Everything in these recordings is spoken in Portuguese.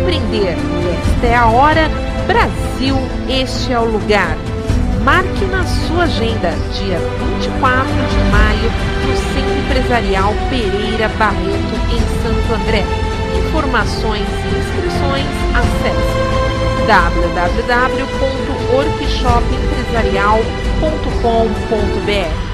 empreender. Esta é a hora. Brasil, este é o lugar. Marque na sua agenda, dia 24 de maio, no Centro Empresarial Pereira Barreto, em Santo André. Informações e inscrições, acesse www.workshopempresarial.com.br.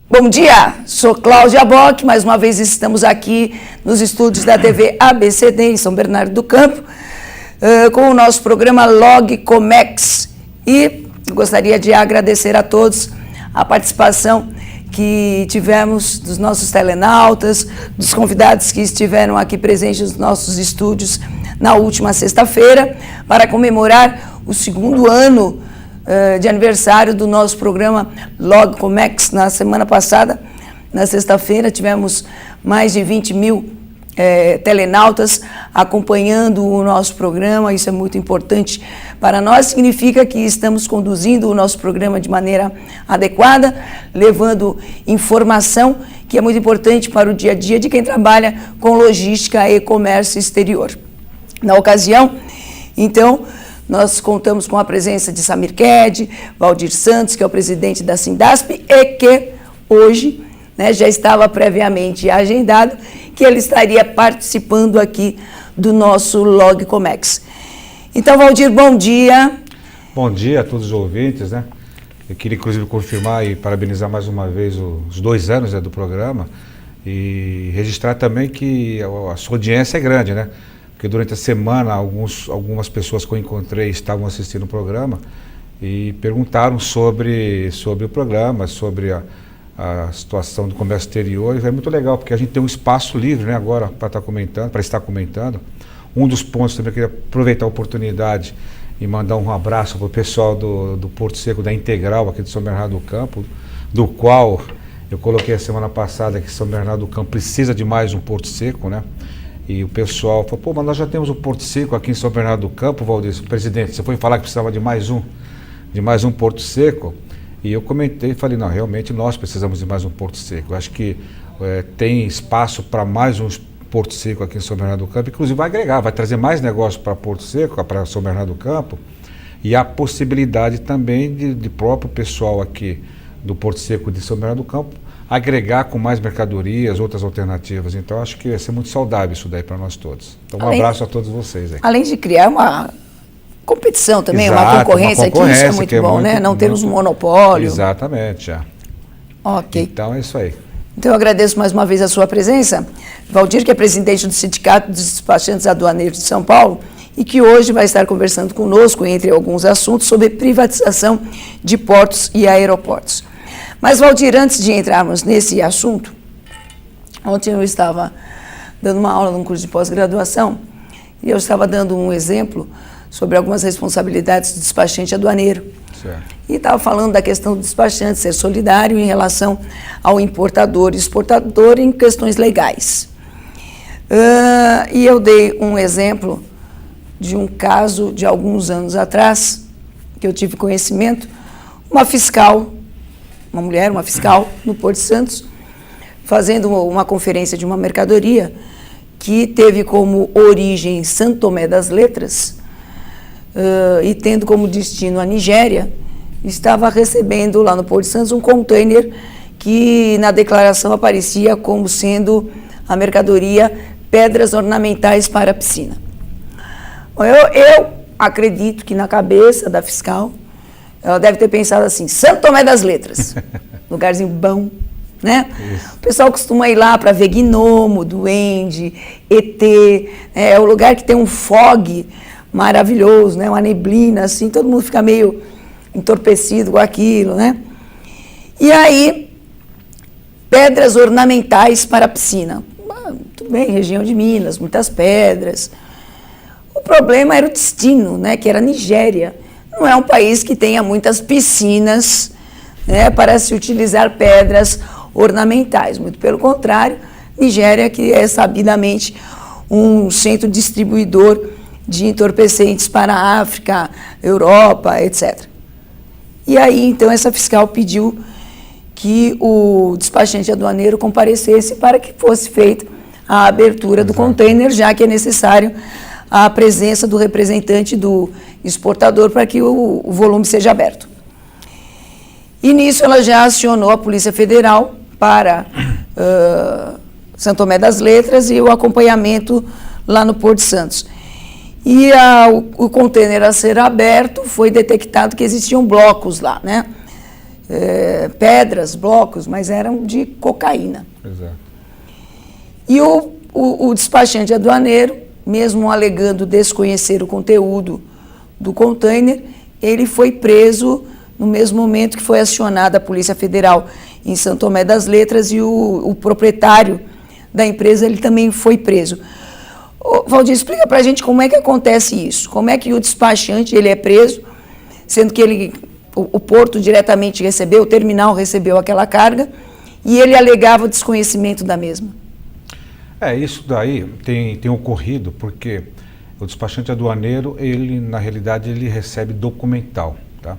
Bom dia, sou Cláudia Bock, mais uma vez estamos aqui nos estúdios da TV ABCD em São Bernardo do Campo, com o nosso programa Log Comex. E gostaria de agradecer a todos a participação que tivemos dos nossos telenautas, dos convidados que estiveram aqui presentes nos nossos estúdios na última sexta-feira, para comemorar o segundo ano de aniversário do nosso programa Log Comex. Na semana passada, na sexta-feira, tivemos mais de 20 mil telenautas acompanhando o nosso programa. Isso é muito importante para nós, significa que estamos conduzindo o nosso programa de maneira adequada, levando informação que é muito importante para o dia a dia de quem trabalha com logística e comércio exterior. Na ocasião, então, nós contamos com a presença de Samir Ked, Valdir Santos, que é o presidente da Sindasp, e que hoje, né, já estava previamente agendado que ele estaria participando aqui do nosso Log Comex. Então, Valdir, bom dia. Bom dia a todos os ouvintes, né? Eu queria, inclusive, confirmar e parabenizar mais uma vez os 2 anos, né, do programa e registrar também que a sua audiência é grande, né? Porque durante a semana algumas pessoas que eu encontrei estavam assistindo o programa e perguntaram sobre o programa, sobre a situação do comércio exterior. E é muito legal, porque a gente tem um espaço livre, né, agora para estar comentando. Um dos pontos também, eu queria aproveitar a oportunidade e mandar um abraço para o pessoal do Porto Seco da Integral, aqui de São Bernardo do Campo, do qual eu coloquei a semana passada que São Bernardo do Campo precisa de mais um Porto Seco, né? E o pessoal falou, pô, mas nós já temos um Porto Seco aqui em São Bernardo do Campo, Valdir. Presidente, você foi falar que precisava de mais um Porto Seco? E eu comentei e falei, não, realmente nós precisamos de mais um Porto Seco. Eu acho que tem espaço para mais um Porto Seco aqui em São Bernardo do Campo, inclusive vai agregar, vai trazer mais negócio para Porto Seco, para São Bernardo do Campo, e a possibilidade também de próprio pessoal aqui do Porto Seco de São Bernardo do Campo agregar com mais mercadorias, outras alternativas. Então, acho que vai ser muito saudável isso daí para nós todos. Então, um abraço a todos vocês aí. Além de criar uma competição também, exato, uma concorrência, que isso é muito bom, né? Não termos um monopólio. Exatamente, já. Ok. Então, é isso aí. Então, eu agradeço mais uma vez a sua presença. Valdir, que é presidente do Sindicato dos Despachantes Aduaneiros de São Paulo, e que hoje vai estar conversando conosco, entre alguns assuntos, sobre privatização de portos e aeroportos. Mas, Valdir, antes de entrarmos nesse assunto, ontem eu estava dando uma aula num curso de pós-graduação e eu estava dando um exemplo sobre algumas responsabilidades do despachante aduaneiro. Certo. E estava falando da questão do despachante ser solidário em relação ao importador e exportador em questões legais. E eu dei um exemplo de um caso de alguns anos atrás, que eu tive conhecimento, uma fiscal, uma fiscal no Porto Santos, fazendo uma conferência de uma mercadoria que teve como origem São Tomé das Letras e tendo como destino a Nigéria, estava recebendo lá no Porto Santos um container que na declaração aparecia como sendo a mercadoria pedras ornamentais para a piscina. Eu acredito que na cabeça da fiscal ela deve ter pensado assim, São Tomé das Letras, lugarzinho bom, né? Isso. O pessoal costuma ir lá para ver gnomo, duende, ET, é o lugar que tem um fog maravilhoso, né? Uma neblina, assim, todo mundo fica meio entorpecido com aquilo, né? E aí, pedras ornamentais para a piscina. Tudo bem, região de Minas, muitas pedras. O problema era o destino, né? Que era a Nigéria. Não é um país que tenha muitas piscinas, né, para se utilizar pedras ornamentais. Muito pelo contrário, Nigéria, que é sabidamente um centro distribuidor de entorpecentes para a África, Europa, etc. E aí, então, essa fiscal pediu que o despachante aduaneiro comparecesse para que fosse feita a abertura do container, já que é necessário a presença do representante do exportador para que o volume seja aberto. E nisso ela já acionou a Polícia Federal para São Tomé das Letras e o acompanhamento lá no Porto de Santos. E o container a ser aberto, foi detectado que existiam blocos lá, né? Pedras, blocos, mas eram de cocaína. Exato. E o despachante aduaneiro, mesmo alegando desconhecer o conteúdo do container, ele foi preso no mesmo momento que foi acionada a Polícia Federal em São Tomé das Letras e o proprietário da empresa, ele também foi preso. Valdir, explica pra gente como é que acontece isso, como é que o despachante ele é preso, sendo que o porto diretamente recebeu, o terminal recebeu aquela carga, e ele alegava desconhecimento da mesma. Isso daí tem ocorrido porque o despachante aduaneiro, ele na realidade ele recebe documental, tá?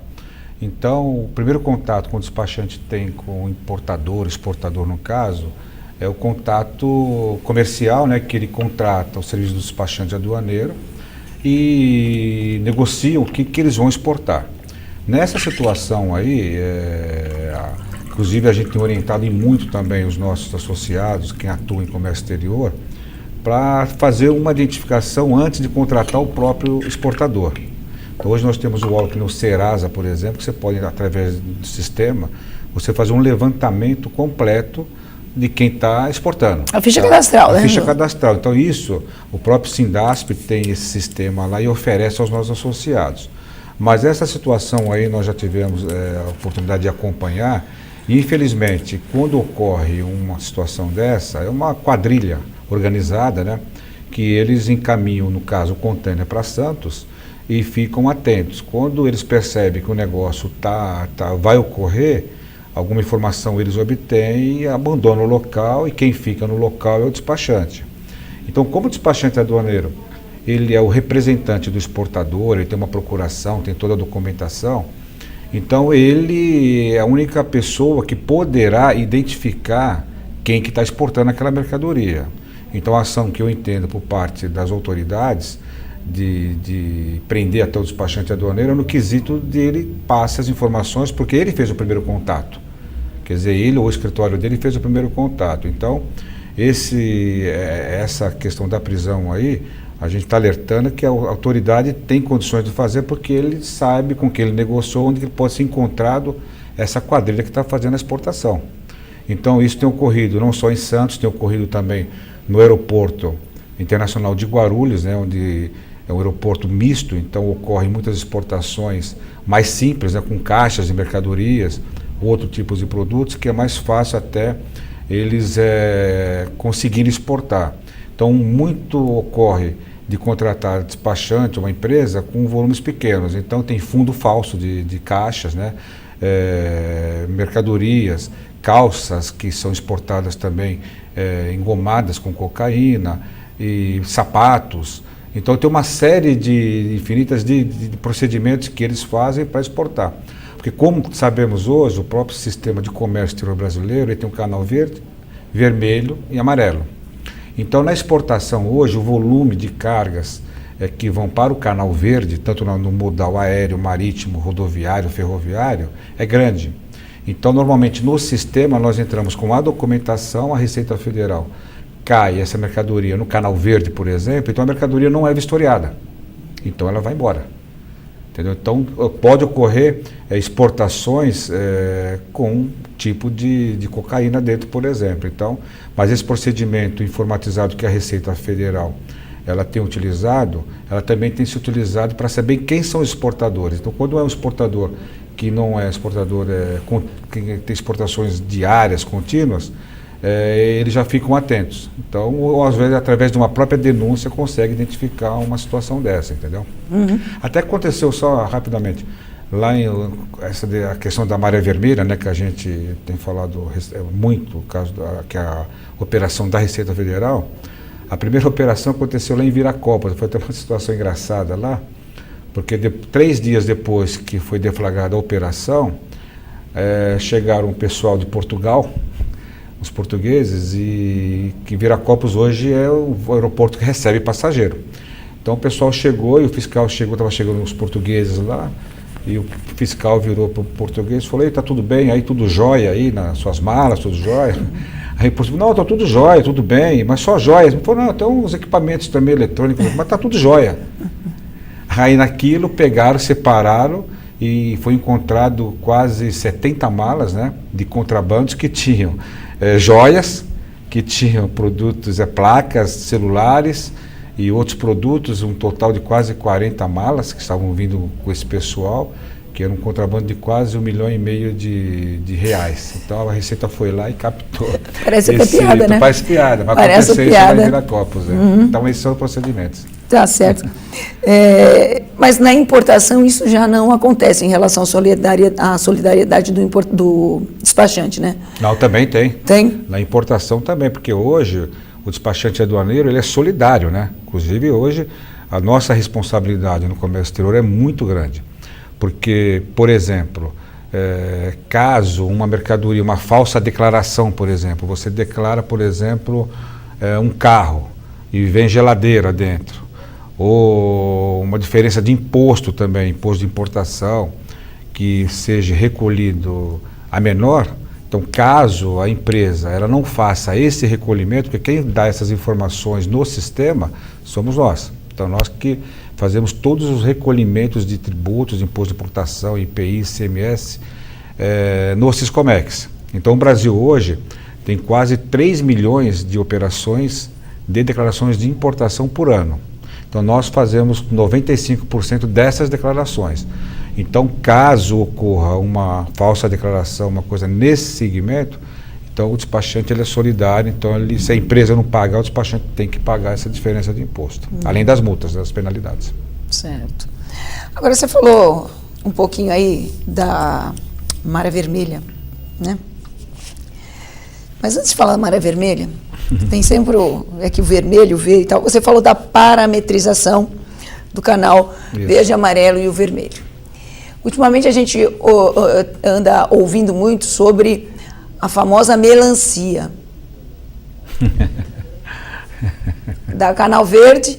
Então, o primeiro contato que o despachante tem com o importador, exportador no caso, é o contato comercial, né, que ele contrata o serviço do despachante aduaneiro e negocia o que eles vão exportar. Nessa situação aí, inclusive a gente tem orientado muito também os nossos associados, quem atua em comércio exterior, para fazer uma identificação antes de contratar o próprio exportador. Então, hoje nós temos o órgão aqui no Serasa, por exemplo, que você pode, através do sistema, você fazer um levantamento completo de quem está exportando. A ficha cadastral, né? A ficha cadastral. Então, isso, o próprio Sindasp tem esse sistema lá e oferece aos nossos associados. Mas essa situação aí nós já tivemos a oportunidade de acompanhar e, infelizmente, quando ocorre uma situação dessa, é uma quadrilha organizada, né, que eles encaminham, no caso, o container para Santos e ficam atentos. Quando eles percebem que o negócio vai ocorrer, alguma informação eles obtêm e abandonam o local, e quem fica no local é o despachante. Então, como o despachante aduaneiro, ele é o representante do exportador, ele tem uma procuração, tem toda a documentação, então ele é a única pessoa que poderá identificar quem que está exportando aquela mercadoria. Então, a ação que eu entendo por parte das autoridades de prender até o despachante aduaneiro no quesito dele passa as informações, porque ele fez o primeiro contato. Quer dizer, ele ou o escritório dele fez o primeiro contato. Então, essa questão da prisão aí, a gente está alertando que a autoridade tem condições de fazer, porque ele sabe com quem ele negociou, onde ele pode ser encontrado essa quadrilha que está fazendo a exportação. Então, isso tem ocorrido não só em Santos, tem ocorrido também no aeroporto internacional de Guarulhos, né, onde é um aeroporto misto, então ocorrem muitas exportações mais simples, né, com caixas de mercadorias, outro tipo de produtos, que é mais fácil até eles conseguirem exportar. Então, muito ocorre de contratar despachante, uma empresa, com volumes pequenos. Então, tem fundo falso de caixas, né, mercadorias, calças que são exportadas também engomadas com cocaína, e sapatos. Então, tem uma série infinitas de procedimentos que eles fazem para exportar. Porque, como sabemos hoje, o próprio sistema de comércio exterior brasileiro, ele tem um canal verde, vermelho e amarelo. Então, na exportação hoje, o volume de cargas que vão para o canal verde, tanto no modal aéreo, marítimo, rodoviário, ferroviário, é grande. Então, normalmente, no sistema, nós entramos com a documentação, a Receita Federal cai essa mercadoria no canal verde, por exemplo, então a mercadoria não é vistoriada. Então, ela vai embora. entendeu? Então, pode ocorrer exportações com tipo de cocaína dentro, por exemplo. Então, mas esse procedimento informatizado que a Receita Federal ela tem utilizado, ela também tem se utilizado para saber quem são os exportadores. Então, quando é um exportador que não é exportador, que tem exportações diárias, contínuas, eles já ficam atentos. Então, ou às vezes, através de uma própria denúncia, consegue identificar uma situação dessa, entendeu? Uhum. Até aconteceu, só rapidamente, lá a questão da Maré Vermelha, né, que a gente tem falado muito, o caso que a operação da Receita Federal, a primeira operação aconteceu lá em Viracopos. Foi até uma situação engraçada lá, porque 3 dias depois que foi deflagrada a operação, chegaram um pessoal de Portugal, os portugueses, e que Viracopos hoje é o aeroporto que recebe passageiro. Então o pessoal chegou e o fiscal estava chegando os portugueses lá, e o fiscal virou para o português e falou: "Está tudo bem aí, tudo jóia aí nas suas malas, tudo jóia?" Aí o português: "Não, está tudo jóia, tudo bem, mas só jóias." Ele falou: "Não, tem uns equipamentos também eletrônicos, mas está tudo jóia." Aí naquilo pegaram, separaram, e foi encontrado quase 70 malas, né, de contrabandos que tinham joias, que tinham produtos, placas, celulares e outros produtos, um total de quase 40 malas que estavam vindo com esse pessoal, que era um contrabando de quase R$1,5 milhão de reais. Então a Receita foi lá e captou. Parece até piada, né? Parece piada, vai Parece acontecer piada. isso lá em Viracopos. Uhum. Então esses são os procedimentos. Tá certo. Mas na importação isso já não acontece em relação à solidariedade do despachante, né? Não, também tem. Tem? Na importação também, porque hoje o despachante aduaneiro ele é solidário, né? Inclusive hoje a nossa responsabilidade no comércio exterior é muito grande. Porque, por exemplo, caso uma mercadoria, uma falsa declaração, por exemplo, você declara, por exemplo, um carro e vem geladeira dentro, ou uma diferença de imposto também, imposto de importação, que seja recolhido a menor. Então, caso a empresa ela não faça esse recolhimento, porque quem dá essas informações no sistema somos nós. Então, nós que fazemos todos os recolhimentos de tributos, imposto de importação, IPI, ICMS, no Siscomex. Então, o Brasil hoje tem quase 3 milhões de operações de declarações de importação por ano. Então, nós fazemos 95% dessas declarações. Então, caso ocorra uma falsa declaração, uma coisa nesse segmento, então o despachante ele é solidário, então se a empresa não pagar, o despachante tem que pagar essa diferença de imposto, além das multas, das penalidades. Certo. Agora você falou um pouquinho aí da Maré Vermelha, né? Mas antes de falar da Maré Vermelha, tem sempre o vermelho, o verde e tal. Você falou da parametrização do canal verde, amarelo e o vermelho. Ultimamente a gente anda ouvindo muito sobre a famosa melancia. Da canal verde,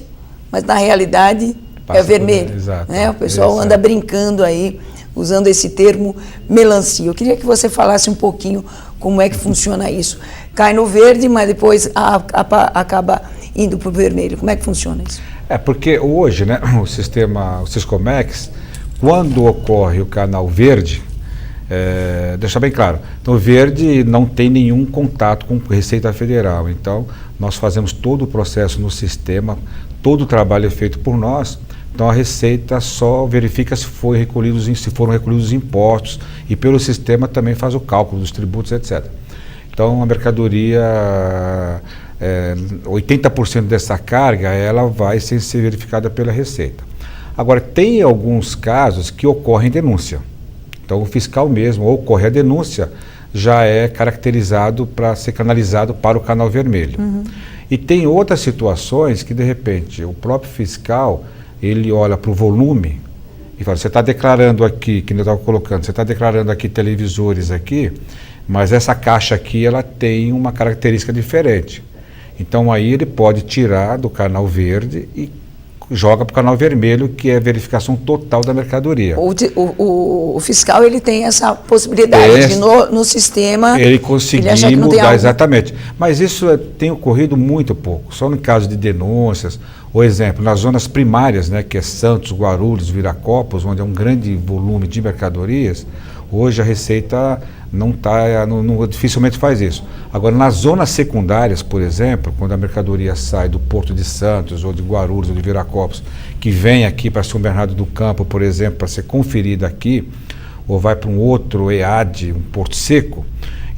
mas na realidade é vermelho. Exato. Né? O pessoal anda brincando aí, usando esse termo melancia. Eu queria que você falasse um pouquinho como é que funciona isso. Cai no verde, mas depois acaba indo para o vermelho. Como é que funciona isso? Porque hoje, né, o Siscomex, quando ocorre o canal verde, deixa bem claro, então o verde não tem nenhum contato com a Receita Federal, então nós fazemos todo o processo no sistema, todo o trabalho é feito por nós, então a Receita só verifica se foram recolhidos os impostos e pelo sistema também faz o cálculo dos tributos, etc. Então a mercadoria, 80% dessa carga, ela vai ser verificada pela Receita. Agora, tem alguns casos que ocorrem denúncia. Então, o fiscal mesmo, ou ocorre a denúncia, já é caracterizado para ser canalizado para o canal vermelho. Uhum. E tem outras situações que, de repente, o próprio fiscal, ele olha para o volume e fala: você está declarando aqui, que eu estava colocando, você está declarando aqui televisores aqui, mas essa caixa aqui, ela tem uma característica diferente. Então, aí ele pode tirar do canal verde e joga para o canal vermelho, que é a verificação total da mercadoria. O fiscal ele tem essa possibilidade de no sistema ele conseguir mudar, algo. Exatamente. Mas isso tem ocorrido muito pouco, só no caso de denúncias. Por exemplo, nas zonas primárias, né, que é Santos, Guarulhos, Viracopos, onde é um grande volume de mercadorias, hoje a Receita dificilmente faz isso. Agora, nas zonas secundárias, por exemplo, quando a mercadoria sai do Porto de Santos, ou de Guarulhos, ou de Viracopos, que vem aqui para São Bernardo do Campo, por exemplo, para ser conferida aqui, ou vai para um outro EAD, um Porto Seco,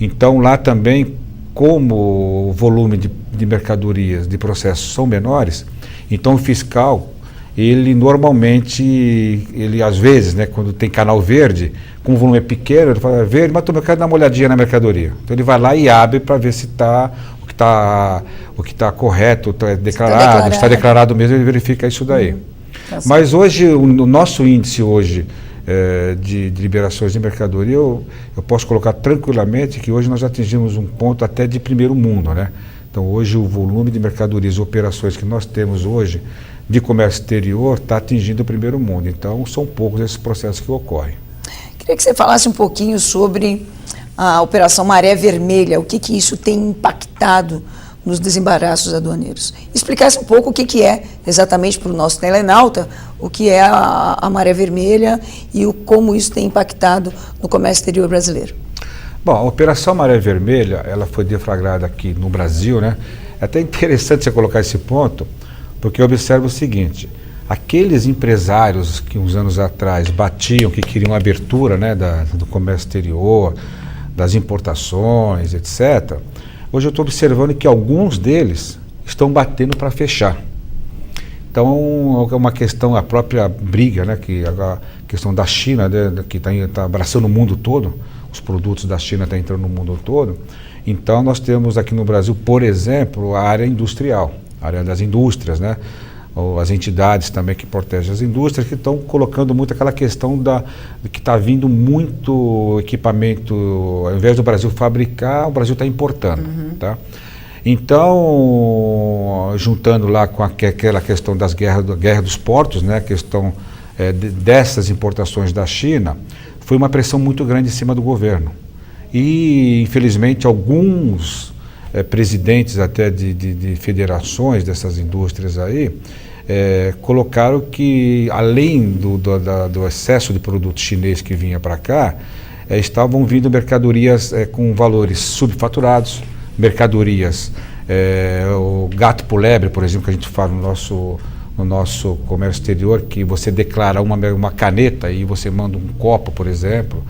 então lá também, como o volume de mercadorias, de processos são menores, então o fiscal, ele normalmente, às vezes, né, quando tem canal verde, com o volume pequeno, ele fala, verde, mas eu quero dar uma olhadinha na mercadoria. Então ele vai lá e abre para ver se o que está correto, está declarado, está declarado mesmo, ele verifica isso daí. Mas hoje, o nosso índice hoje de liberações de mercadoria, eu posso colocar tranquilamente que hoje nós atingimos um ponto até de primeiro mundo, né? Então hoje o volume de mercadorias e operações que nós temos hoje de comércio exterior está atingindo o primeiro mundo. Então são poucos esses processos que ocorrem. Queria que você falasse um pouquinho sobre a Operação Maré Vermelha, o que isso tem impactado nos desembaraços aduaneiros. Explicasse um pouco o que é exatamente para o nosso telenauta, o que é a Maré Vermelha e como isso tem impactado no comércio exterior brasileiro. Bom, a Operação Maré Vermelha, ela foi deflagrada aqui no Brasil, né? É até interessante você colocar esse ponto, porque eu observo o seguinte, aqueles empresários que uns anos atrás batiam, que queriam abertura, né, do comércio exterior, das importações, etc., hoje eu estou observando que alguns deles estão batendo para fechar. Então, é uma questão, a própria briga, né, a questão da China, né, que está abraçando o mundo todo, os produtos da China estão entrando no mundo todo. Então, nós temos aqui no Brasil, por exemplo, a área industrial, a área das indústrias, né, ou as entidades também que protegem as indústrias, que estão colocando muito aquela questão de que está vindo muito equipamento, ao invés do Brasil fabricar, o Brasil está importando, tá? Então, juntando lá com aquela questão das guerra dos portos, né, a questão dessas importações da China, foi uma pressão muito grande em cima do governo. E, infelizmente, alguns presidentes até de federações dessas indústrias aí, colocaram que, além do excesso de produto chinês que vinha para cá, estavam vindo mercadorias com valores subfaturados, mercadorias, o gato por lebre, por exemplo, que a gente fala no nosso comércio exterior, que você declara uma caneta e você manda um copo, por exemplo,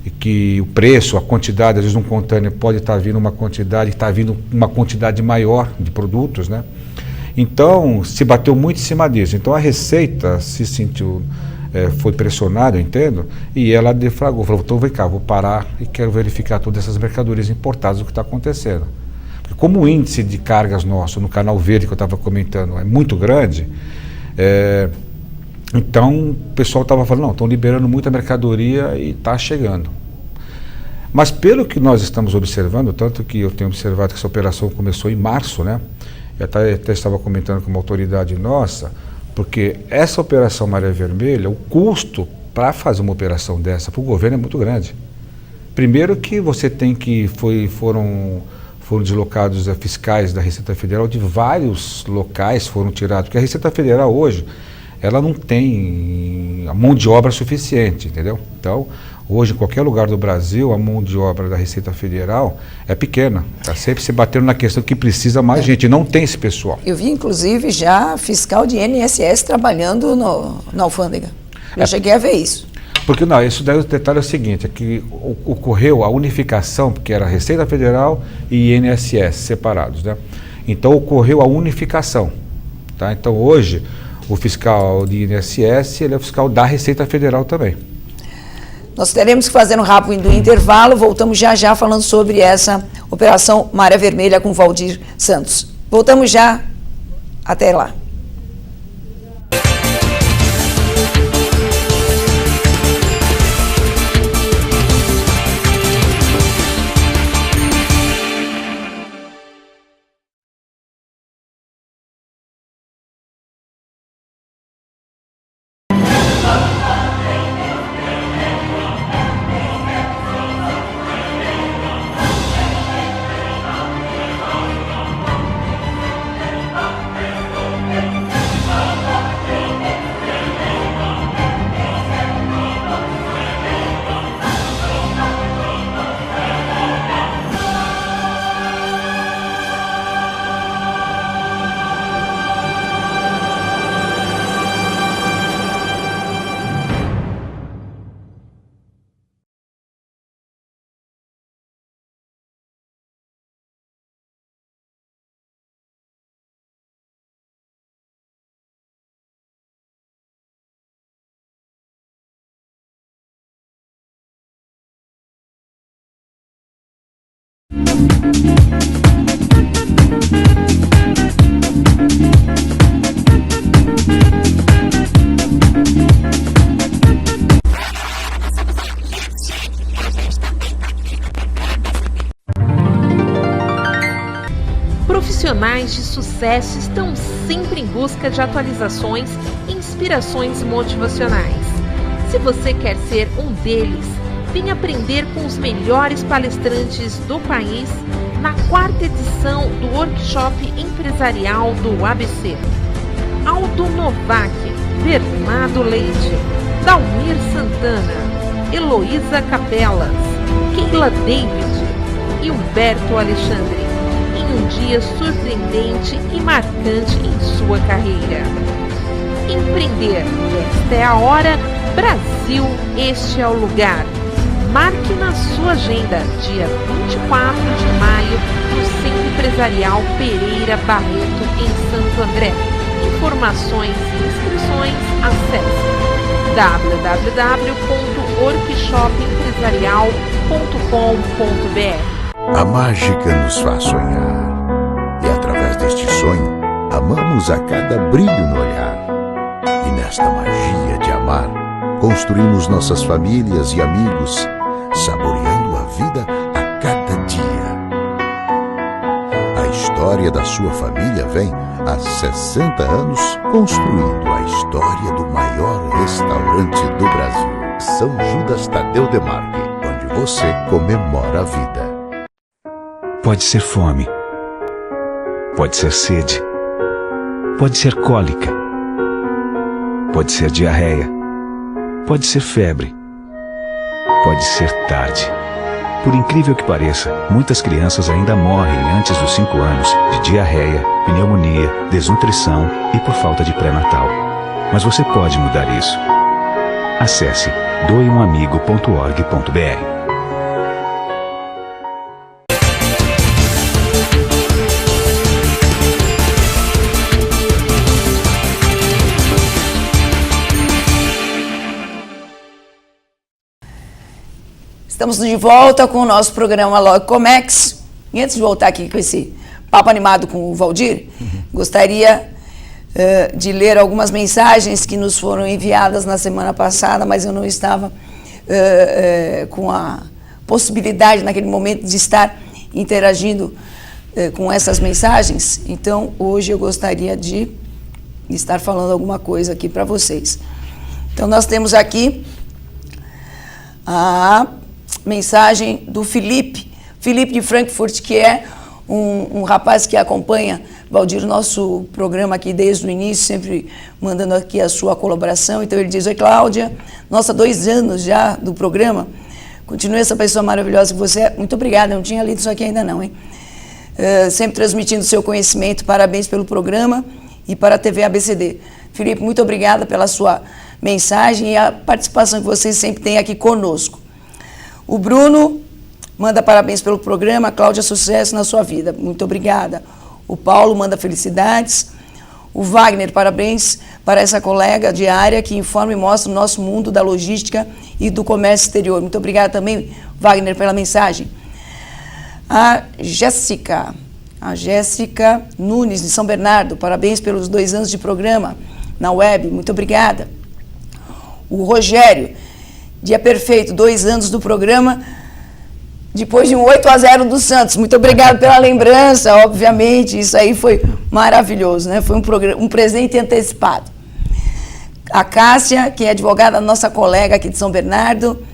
e que o preço, a quantidade, às vezes um contêiner pode estar vindo uma quantidade, está vindo uma quantidade maior de produtos, né? Então, se bateu muito em cima disso. Então, a Receita se sentiu, foi pressionada, eu entendo, e ela deflagrou, falou, então vem cá, vou parar e quero verificar todas essas mercadorias importadas, o que está acontecendo. Porque como o índice de cargas nosso, no canal verde que eu estava comentando, é muito grande, então o pessoal estava falando, não, estão liberando muita mercadoria e está chegando. Mas pelo que nós estamos observando, tanto que eu tenho observado que essa operação começou em março, né? Eu até estava comentando com uma autoridade nossa, porque essa Operação Maré Vermelha, o custo para fazer uma operação dessa para o governo é muito grande. Primeiro que você tem que, foram deslocados fiscais da Receita Federal de vários locais, foram tirados, porque a Receita Federal hoje, ela não tem a mão de obra suficiente, entendeu? Então, hoje, em qualquer lugar do Brasil, a mão de obra da Receita Federal é pequena. Está sempre se batendo na questão que precisa mais gente. Não tem esse pessoal. Eu vi, inclusive, já fiscal de INSS trabalhando na alfândega. Já cheguei a ver isso. Porque não, isso daí o detalhe é o seguinte, é que ocorreu a unificação, porque era Receita Federal e INSS separados, né? Então, ocorreu a unificação, tá? Então, hoje, o fiscal de INSS, ele é o fiscal da Receita Federal também. Nós teremos que fazer um rápido intervalo, voltamos já falando sobre essa Operação Maré Vermelha com Valdir Santos. Voltamos já, até lá. Profissionais de sucesso estão sempre em busca de atualizações e inspirações motivacionais. Se você quer ser um deles, venha aprender com os melhores palestrantes do país na 4ª edição do Workshop Empresarial do ABC. Aldo Novak, Bernardo Leite, Dalmir Santana, Heloísa Capelas, Keila David e Humberto Alexandre, em um dia surpreendente e marcante em sua carreira. Empreender, esta é a hora. Brasil, este é o lugar. Marque na sua agenda, dia 24 de maio, no Centro Empresarial Pereira Barreto, em Santo André. Informações e inscrições, acesse www.workshopempresarial.com.br. A mágica nos faz sonhar, e através deste sonho, amamos a cada brilho no olhar. E nesta magia de amar, construímos nossas famílias e amigos, saboreando a vida a cada dia. A história da sua família vem há 60 anos construindo a história do maior restaurante do Brasil, São Judas Tadeu Demarque, onde você comemora a vida. Pode ser fome, pode ser sede, pode ser cólica, pode ser diarreia, pode ser febre, pode ser tarde. Por incrível que pareça, muitas crianças ainda morrem antes dos 5 anos de diarreia, pneumonia, desnutrição e por falta de pré-natal. Mas você pode mudar isso. Acesse doeumamigo.org.br. Estamos de volta com o nosso programa Log Comex. E antes de voltar aqui com esse papo animado com o Valdir, gostaria de ler algumas mensagens que nos foram enviadas na semana passada, mas eu não estava com a possibilidade naquele momento de estar interagindo com essas mensagens. Então, hoje eu gostaria de estar falando alguma coisa aqui para vocês. Então, nós temos aqui a mensagem do Felipe de Frankfurt, que é um rapaz que acompanha, Valdir, o nosso programa aqui desde o início, sempre mandando aqui a sua colaboração. Então ele diz: oi Cláudia, nossa, 2 anos já do programa, continue essa pessoa maravilhosa que você é. Muito obrigada, eu não tinha lido isso aqui ainda não, hein? Sempre transmitindo seu conhecimento, parabéns pelo programa e para a TV ABCD. Felipe, muito obrigada pela sua mensagem e a participação que você sempre tem aqui conosco. O Bruno manda parabéns pelo programa. Cláudia, sucesso na sua vida. Muito obrigada. O Paulo manda felicidades. O Wagner, parabéns para essa colega de área que informa e mostra o nosso mundo da logística e do comércio exterior. Muito obrigada também, Wagner, pela mensagem. A Jéssica Nunes, de São Bernardo, parabéns pelos 2 anos de programa na web. Muito obrigada. O Rogério, dia perfeito, 2 anos do programa, depois de um 8-0 do Santos. Muito obrigado pela lembrança, obviamente, isso aí foi maravilhoso, né? Foi um presente antecipado. A Cássia, que é advogada, nossa colega aqui de São Bernardo,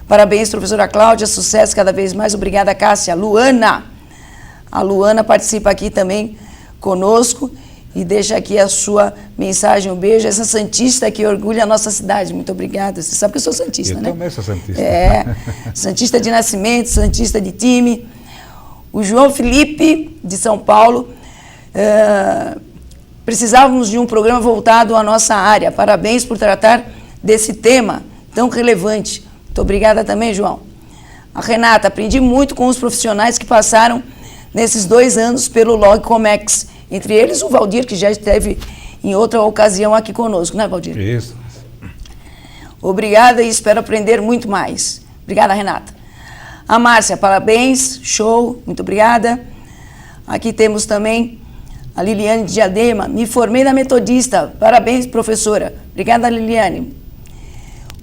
parabéns, professora Cláudia, sucesso cada vez mais. Obrigada, Cássia. A Luana participa aqui também conosco e deixa aqui a sua mensagem, um beijo. Essa santista que orgulha a nossa cidade. Muito obrigada. Você sabe que eu sou santista, né? Eu também sou santista. Santista de nascimento, santista de time. O João Felipe, de São Paulo, precisávamos de um programa voltado à nossa área. Parabéns por tratar desse tema tão relevante. Muito obrigada também, João. A Renata, aprendi muito com os profissionais que passaram nesses 2 anos pelo Log Comex. Entre eles, o Valdir, que já esteve em outra ocasião aqui conosco, né, Valdir? Isso. Obrigada e espero aprender muito mais. Obrigada, Renata. A Márcia, parabéns, show, muito obrigada. Aqui temos também a Liliane de Diadema, me formei na Metodista, parabéns, professora. Obrigada, Liliane.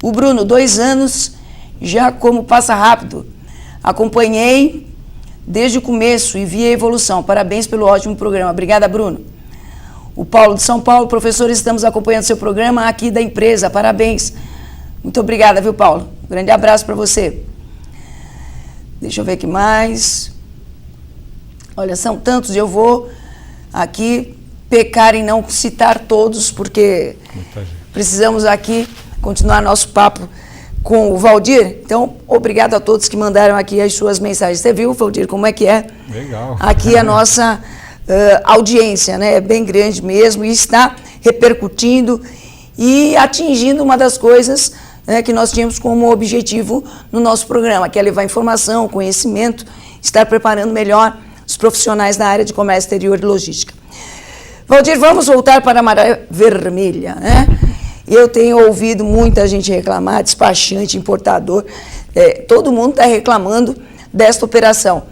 O Bruno, 2 anos, já como passa rápido. Acompanhei desde o começo e vi a evolução. Parabéns pelo ótimo programa. Obrigada, Bruno. O Paulo de São Paulo, professores, estamos acompanhando seu programa aqui da empresa. Parabéns. Muito obrigada, viu, Paulo? Um grande abraço para você. Deixa eu ver aqui mais. Olha, são tantos, eu vou aqui pecar em não citar todos, porque precisamos aqui continuar nosso papo com o Valdir. Então, obrigado a todos que mandaram aqui as suas mensagens. Você viu, Valdir, como é que é? Legal. Aqui a nossa audiência, né? É bem grande mesmo e está repercutindo e atingindo uma das coisas que nós tínhamos como objetivo no nosso programa, que é levar informação, conhecimento, estar preparando melhor os profissionais na área de comércio exterior e logística. Valdir, vamos voltar para a Maré Vermelha, né? Eu tenho ouvido muita gente reclamar, despachante, importador, todo mundo está reclamando desta operação.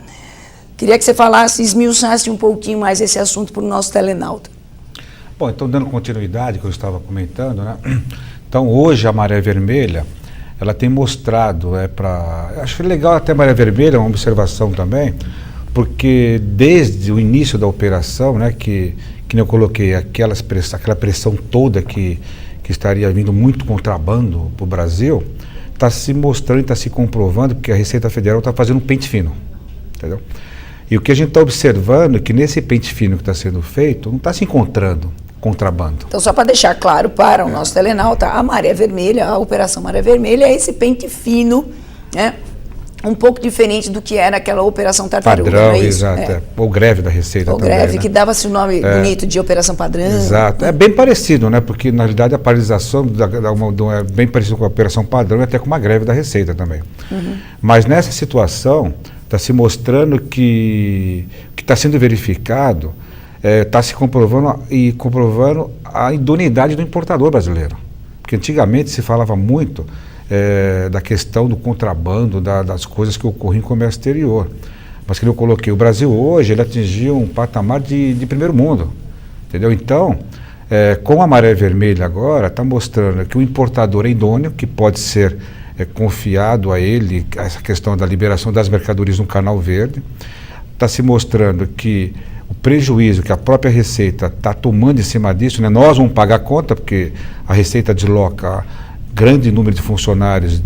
Queria que você falasse, esmiuçasse um pouquinho mais esse assunto para o nosso telenauta. Bom, então dando continuidade que eu estava comentando, né? Então hoje a Maré Vermelha, ela tem mostrado, acho legal até a Maré Vermelha, uma observação também, porque desde o início da operação, né, que eu coloquei aquela pressão toda que estaria vindo muito contrabando para o Brasil, está se mostrando e está se comprovando que a Receita Federal está fazendo um pente fino, entendeu? E o que a gente está observando é que nesse pente fino que está sendo feito, não está se encontrando contrabando. Então, só para deixar claro para o nosso telenauta, a Maré Vermelha, a Operação Maré Vermelha, é esse pente fino, né? Um pouco diferente do que era aquela Operação Tartaruga. Padrão, não é isso? exato. Ou greve da Receita ou também. Greve, né? que dava-se o nome bonito de Operação Padrão. Exato. É bem parecido, né? Porque, na realidade, a paralisação é bem parecido com a Operação Padrão e até com uma greve da Receita também. Uhum. Mas nessa situação, está se mostrando que o que está sendo verificado está se comprovando a idoneidade do importador brasileiro. Porque antigamente se falava muito da questão do contrabando, das coisas que ocorrem em comércio exterior. Mas que eu coloquei, o Brasil hoje, ele atingiu um patamar de primeiro mundo, entendeu? Então, com a Maré Vermelha agora, está mostrando que o importador é idôneo, que pode ser confiado a ele, essa questão da liberação das mercadorias no Canal Verde. Está se mostrando que o prejuízo que a própria Receita está tomando em cima disso, né? Nós vamos pagar a conta, porque a Receita desloca grande número de funcionários,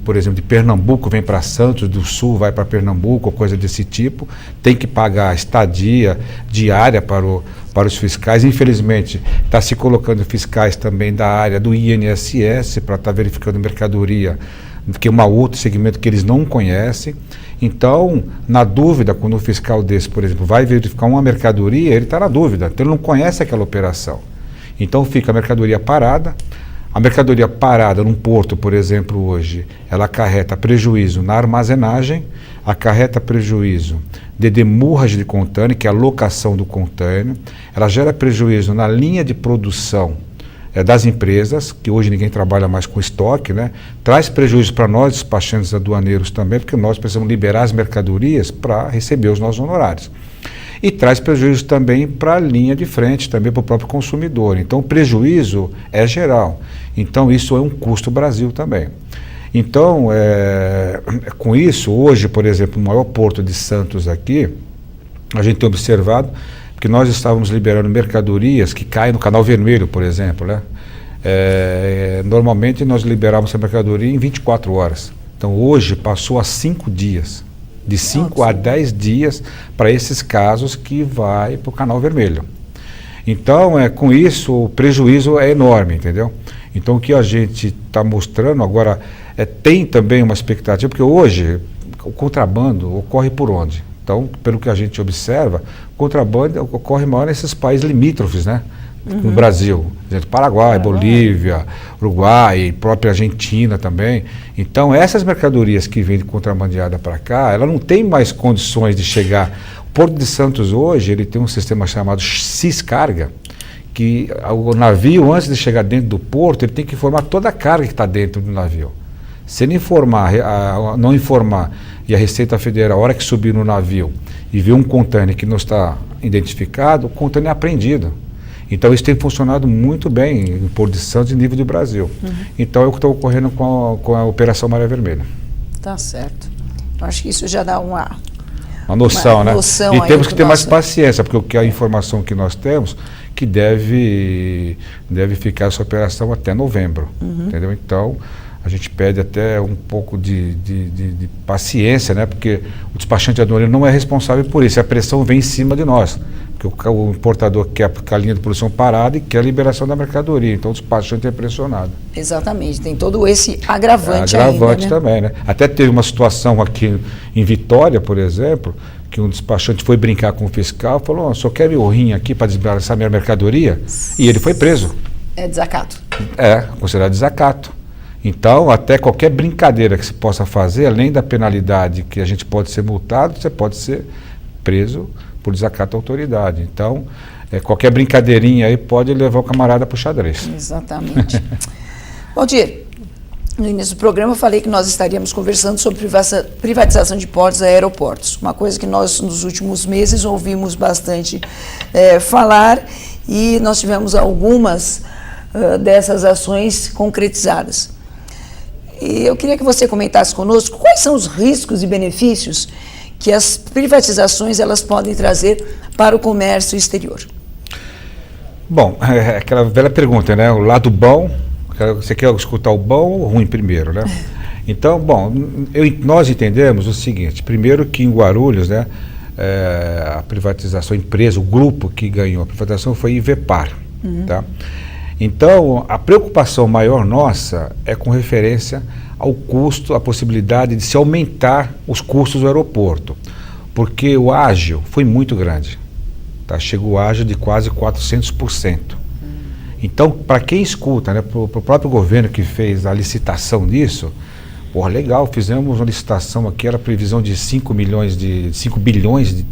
por exemplo, de Pernambuco vem para Santos, do Sul vai para Pernambuco, coisa desse tipo, tem que pagar estadia diária para os fiscais. Infelizmente, está se colocando fiscais também da área do INSS para estar verificando mercadoria, que é um outro segmento que eles não conhecem. Então, na dúvida, quando um fiscal desse, por exemplo, vai verificar uma mercadoria, ele está na dúvida, então ele não conhece aquela operação. Então fica a mercadoria parada. A mercadoria parada num porto, por exemplo, hoje, ela acarreta prejuízo na armazenagem, acarreta prejuízo de demurragem de contêiner, que é a locação do contêiner, ela gera prejuízo na linha de produção das empresas, que hoje ninguém trabalha mais com estoque, né? Traz prejuízo para nós, despachantes aduaneiros também, porque nós precisamos liberar as mercadorias para receber os nossos honorários. E traz prejuízo também para a linha de frente, também para o próprio consumidor. Então, o prejuízo é geral. Então, isso é um custo Brasil também. Então, com isso, hoje, por exemplo, no maior porto de Santos aqui, a gente tem observado que nós estávamos liberando mercadorias que caem no Canal Vermelho, por exemplo, né? Normalmente, nós liberávamos essa mercadoria em 24 horas. Então, hoje, passou a 5 dias. De 5 a 10 dias para esses casos que vai para o Canal Vermelho. Então, com isso, o prejuízo é enorme, entendeu? Então, o que a gente está mostrando agora, tem também uma expectativa, porque hoje o contrabando ocorre por onde? Então, pelo que a gente observa, o contrabando ocorre maior nesses países limítrofes, né? No Brasil, Paraguai, Bolívia, Uruguai, própria Argentina também. Então, essas mercadorias que vêm de contrabandeada para cá, ela não tem mais condições de chegar. O Porto de Santos hoje, ele tem um sistema chamado Ciscarga, que o navio, antes de chegar dentro do porto, ele tem que informar toda a carga que está dentro do navio. Se ele não informar e a Receita Federal, a hora que subir no navio e ver um contêiner que não está identificado, o contêiner é apreendido. Então isso tem funcionado muito bem em Porto de Santos e nível de Brasil. Então é o que está ocorrendo com a Operação Maré Vermelha. Tá certo. Eu acho que isso já dá uma noção, né? noção e aí temos que ter mais nosso... paciência, porque a informação que nós temos que deve ficar essa operação até novembro, entendeu? Então a gente pede até um pouco de paciência, né? Porque o despachante aduaneiro não é responsável por isso, a pressão vem em cima de nós. Porque o importador quer a linha de produção parada e quer a liberação da mercadoria. Então o despachante é pressionado. Exatamente, tem todo esse agravante agravante ainda, né? também, né? Até teve uma situação aqui em Vitória, por exemplo, que um despachante foi brincar com o fiscal, falou, só quer meu rim aqui para desembaraçar minha mercadoria? E ele foi preso. É desacato. É, considerado desacato. Então, até qualquer brincadeira que se possa fazer, além da penalidade que a gente pode ser multado, você pode ser preso por desacato à autoridade. Então, qualquer brincadeirinha aí pode levar o camarada para o xadrez. Exatamente. Valdir, no início do programa eu falei que nós estaríamos conversando sobre privatização de portos e aeroportos. Uma coisa que nós, nos últimos meses, ouvimos bastante falar e nós tivemos algumas dessas ações concretizadas. E eu queria que você comentasse conosco quais são os riscos e benefícios que as privatizações elas podem trazer para o comércio exterior. Bom, é aquela velha pergunta, né? O lado bom, você quer escutar o bom ou o ruim primeiro, né? Então, bom, nós entendemos o seguinte, primeiro que em Guarulhos, né, a privatização, a empresa, o grupo que ganhou a privatização foi Ivepar, tá? Então, a preocupação maior nossa é com referência ao custo, a possibilidade de se aumentar os custos do aeroporto, porque o ágio foi muito grande, tá? Chegou o ágio de quase 400%. Então, para quem escuta, né, para o próprio governo que fez a licitação disso, legal, fizemos uma licitação aqui, era previsão de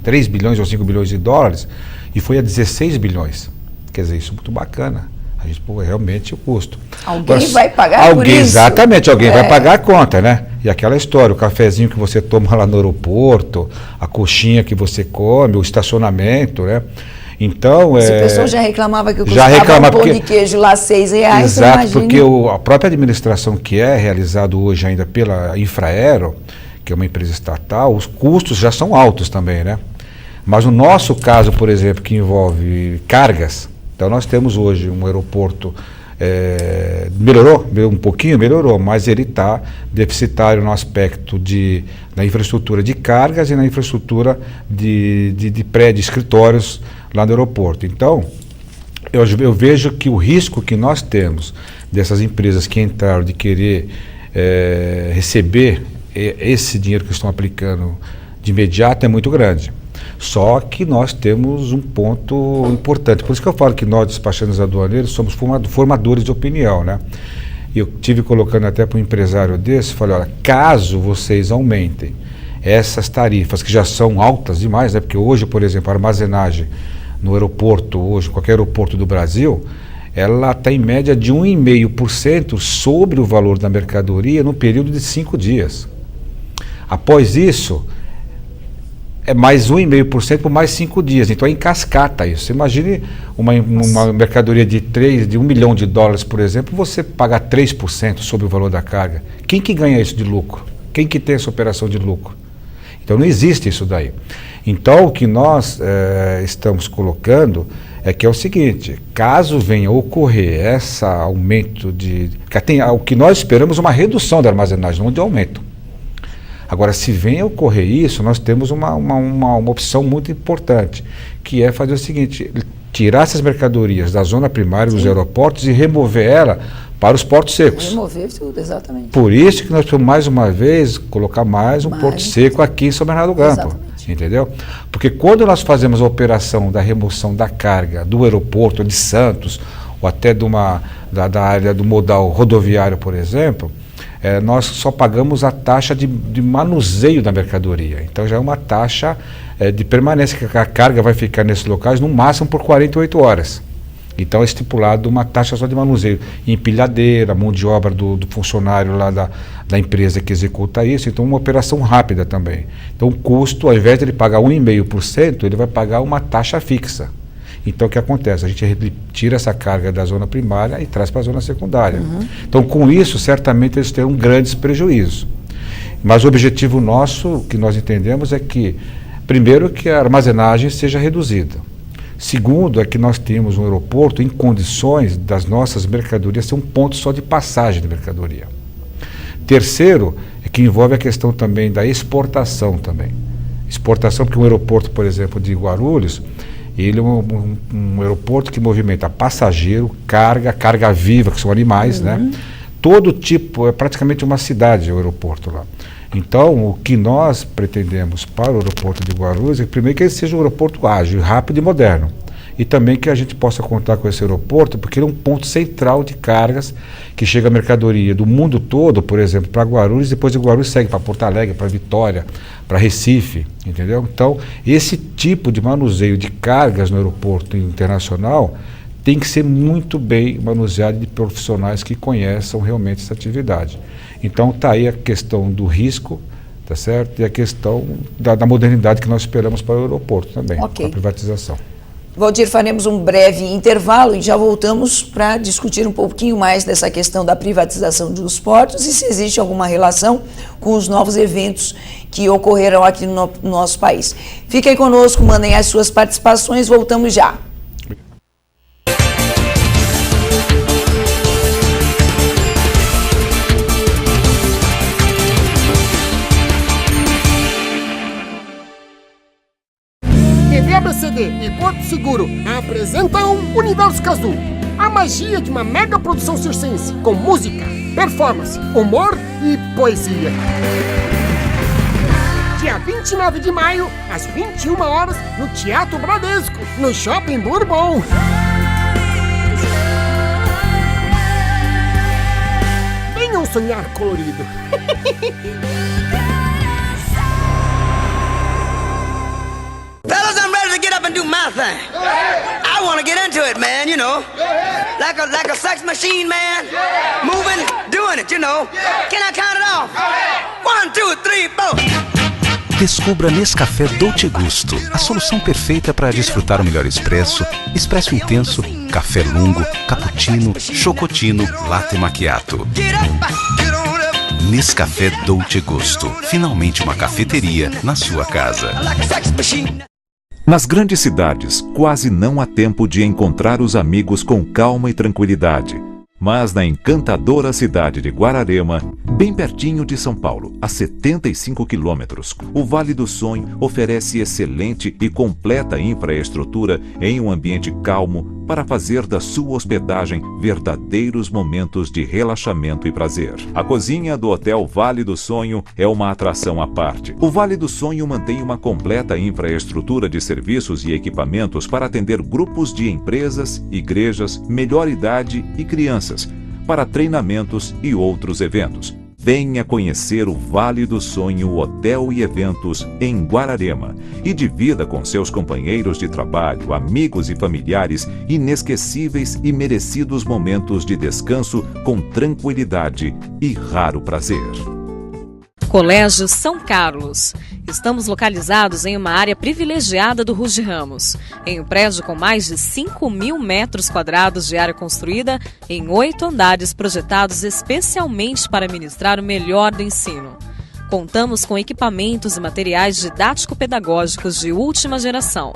3 bilhões ou 5 bilhões de dólares, e foi a 16 bilhões. Quer dizer, isso é muito bacana. A gente, realmente o custo. Alguém vai pagar por isso. Exatamente, alguém vai pagar a conta, né? E aquela história, o cafezinho que você toma lá no aeroporto, a coxinha que você come, o estacionamento, né? Então, Essa pessoa já reclamava que custava um pão de queijo lá R$6. Exato, porque a própria administração que é realizado hoje ainda pela Infraero, que é uma empresa estatal, os custos já são altos também, né? Mas o nosso caso, por exemplo, que envolve cargas, então nós temos hoje um aeroporto, melhorou um pouquinho, mas ele está deficitário no aspecto da infraestrutura de cargas e na infraestrutura de prédios, escritórios lá no aeroporto. Então, eu vejo que o risco que nós temos dessas empresas que entraram de querer receber esse dinheiro que estão aplicando de imediato é muito grande. Só que nós temos um ponto importante. Por isso que eu falo que nós, despachantes aduaneiros, somos formadores de opinião, né? Eu tive colocando até para um empresário desse, falei, olha, caso vocês aumentem essas tarifas, que já são altas demais, né? Porque hoje, por exemplo, a armazenagem no aeroporto, hoje, qualquer aeroporto do Brasil, ela está em média de 1,5% sobre o valor da mercadoria no período de 5 dias. Após isso, é mais 1,5% por mais 5 dias. Então é em cascata isso. Você imagine uma mercadoria de $1 milhão, por exemplo, você paga 3% sobre o valor da carga. Quem que ganha isso de lucro? Quem que tem essa operação de lucro? Então não existe isso daí. Então o que nós estamos colocando é que é o seguinte, caso venha ocorrer esse aumento o que nós esperamos uma redução da armazenagem, não de aumento. Agora, se vem a ocorrer isso, nós temos uma opção muito importante, que é fazer o seguinte, tirar essas mercadorias da zona primária dos aeroportos e remover ela para os portos secos. Remover tudo, exatamente. Por isso que nós precisamos, mais uma vez, colocar mais um porto seco aqui em São Bernardo do Campo. Exatamente. Entendeu? Porque quando nós fazemos a operação da remoção da carga do aeroporto de Santos, ou até da área do modal rodoviário, por exemplo, nós só pagamos a taxa de manuseio da mercadoria. Então já é uma taxa de permanência, que a carga vai ficar nesses locais no máximo por 48 horas. Então é estipulado uma taxa só de manuseio, empilhadeira, mão de obra do funcionário lá da empresa que executa isso, então uma operação rápida também. Então o custo, ao invés de ele pagar 1,5%, ele vai pagar uma taxa fixa. Então o que acontece? A gente tira essa carga da zona primária e traz para a zona secundária. Então com isso, certamente eles terão grandes prejuízos. Mas o objetivo nosso, que nós entendemos, é que, primeiro, que a armazenagem seja reduzida. Segundo, é que nós temos um aeroporto em condições das nossas mercadorias ser um ponto só de passagem de mercadoria. Terceiro, é que envolve a questão também da exportação também. Exportação, porque um aeroporto, por exemplo, de Guarulhos, ele é um aeroporto que movimenta passageiro, carga viva, que são animais, né? Todo tipo, é praticamente uma cidade o aeroporto lá. Então, o que nós pretendemos para o aeroporto de Guarulhos é, primeiro, que ele seja um aeroporto ágil, rápido e moderno. E também que a gente possa contar com esse aeroporto, porque ele é um ponto central de cargas, que chega a mercadoria do mundo todo, por exemplo, para Guarulhos, depois de Guarulhos segue para Porto Alegre, para Vitória, para Recife, entendeu? Então, esse tipo de manuseio de cargas no aeroporto internacional tem que ser muito bem manuseado de profissionais que conheçam realmente essa atividade. Então está aí a questão do risco, tá certo? E a questão da modernidade que nós esperamos para o aeroporto também, com a privatização. Valdir, faremos um breve intervalo e já voltamos para discutir um pouquinho mais dessa questão da privatização dos portos e se existe alguma relação com os novos eventos que ocorrerão aqui no nosso país. Fiquem conosco, mandem as suas participações, voltamos já. TV ABCD e Porto Seguro apresentam Universo Cazul, a magia de uma mega produção circense com música, performance, humor e poesia. Dia 29 de maio, às 21 horas, no Teatro Bradesco, no Shopping Bourbon. Venham sonhar colorido. Fellas, I'm ready to get up and do my thing. I want to get into it, man, you know. Like a sex machine, man. Moving, doing it, you know. Can I count it off? 1, 2, 3, 4. Descubra Nescafé Dolce Gusto, a solução perfeita para desfrutar o melhor expresso, expresso intenso, café lungo, cappuccino, chocotino, latte macchiato. Nescafé Dolce Gusto, finalmente uma cafeteria na sua casa. Nas grandes cidades, quase não há tempo de encontrar os amigos com calma e tranquilidade. Mas na encantadora cidade de Guararema, bem pertinho de São Paulo, a 75 quilômetros, o Vale do Sonho oferece excelente e completa infraestrutura em um ambiente calmo para fazer da sua hospedagem verdadeiros momentos de relaxamento e prazer. A cozinha do Hotel Vale do Sonho é uma atração à parte. O Vale do Sonho mantém uma completa infraestrutura de serviços e equipamentos para atender grupos de empresas, igrejas, melhor idade e crianças, para treinamentos e outros eventos. Venha conhecer o Vale do Sonho Hotel e Eventos em Guararema e divida com seus companheiros de trabalho, amigos e familiares inesquecíveis e merecidos momentos de descanso com tranquilidade e raro prazer. Colégio São Carlos. Estamos localizados em uma área privilegiada do Ruge Ramos, em um prédio com mais de 5.000 metros quadrados de área construída em 8 andares projetados especialmente para ministrar o melhor do ensino. Contamos com equipamentos e materiais didático-pedagógicos de última geração.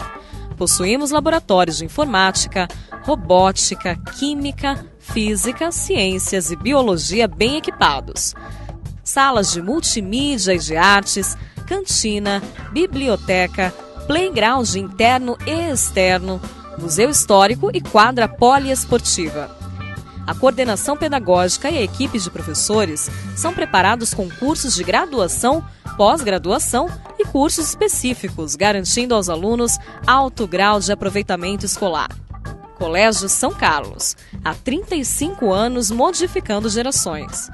Possuímos laboratórios de informática, robótica, química, física, ciências e biologia bem equipados. Salas de multimídia e de artes, cantina, biblioteca, playground interno e externo, museu histórico e quadra poliesportiva. A coordenação pedagógica e a equipe de professores são preparados com cursos de graduação, pós-graduação e cursos específicos, garantindo aos alunos alto grau de aproveitamento escolar. Colégio São Carlos, há 35 anos modificando gerações.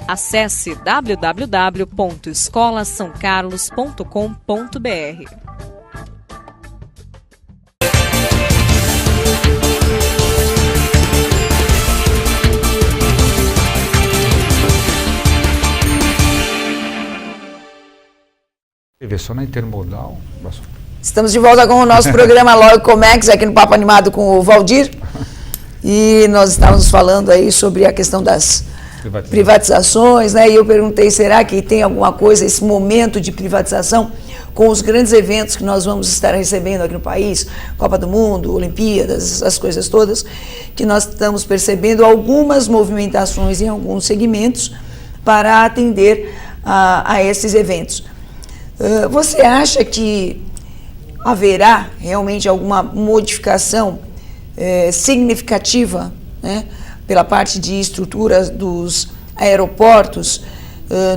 Acesse www.escolasaocarlos.com.br. ver só na intermodal. Estamos de volta com o nosso programa Log Comex, aqui no Papo Animado com o Valdir. E nós estávamos falando aí sobre a questão das privatizações, né? E eu perguntei, será que tem alguma coisa, esse momento de privatização, com os grandes eventos que nós vamos estar recebendo aqui no país, Copa do Mundo, Olimpíadas, essas coisas todas, que nós estamos percebendo algumas movimentações em alguns segmentos para atender a esses eventos. Você acha que haverá realmente alguma modificação significativa, né, pela parte de estrutura dos aeroportos,